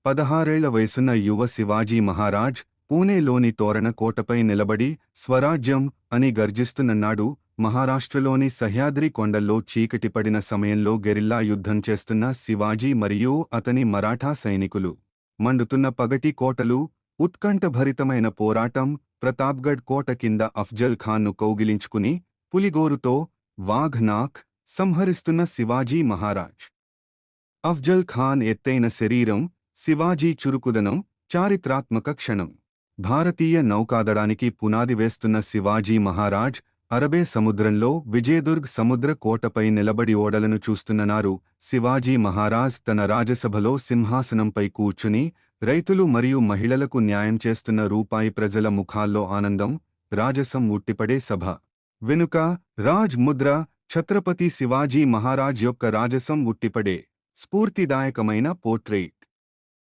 16 వయసున్న యువ శివాజీ మహారాజ్ పూణేలోని తోరణ కోటపై నిలబడి స్వరాజ్యం అని గర్జిస్తున్నన్నాడు. మహారాష్ట్రలోని సహ్యాద్రి కొండల్లో చీకటిపడిన సమయంలో గెరిల్లా యుద్ధం చేస్తున్న శివాజీ మరియు అతని మరాఠా సైనికులు. మండుతున్న పగటి కోటలు, ఉత్కంఠభరితమైన పోరాటం. ప్రతాప్గఢ్ కోట కింద అఫ్జల్ ఖాన్ను కౌగిలించుకుని పులిగోరుతో వాఘ్ నాక్ సంహరిస్తున్న శివాజీ మహారాజ్. అఫ్జల్ ఖాన్ ఎత్తైన శరీరం, శివాజీ చురుకుదనం, చారిత్రాత్మక క్షణం. భారతీయ నౌకాదళానికి పునాది వేస్తున్న శివాజీ మహారాజ్ అరబే సముద్రంలో విజయదుర్గ్ సముద్ర కోటపై నిలబడి ఓడలను చూస్తున్నారు. శివాజీ మహారాజ్ తన రాజసభలో సింహాసనంపై కూర్చుని రైతులు మరియు మహిళలకు న్యాయం చేస్తున్న రూపాయి ప్రజల ముఖాల్లో ఆనందం. రాజసం ఉట్టిపడే సభ వెనుక రాజ్ ముద్ర. ఛత్రపతి శివాజీ మహారాజ్ యొక్క రాజసం ఉట్టిపడే స్ఫూర్తిదాయకమైన పోర్ట్రేట్.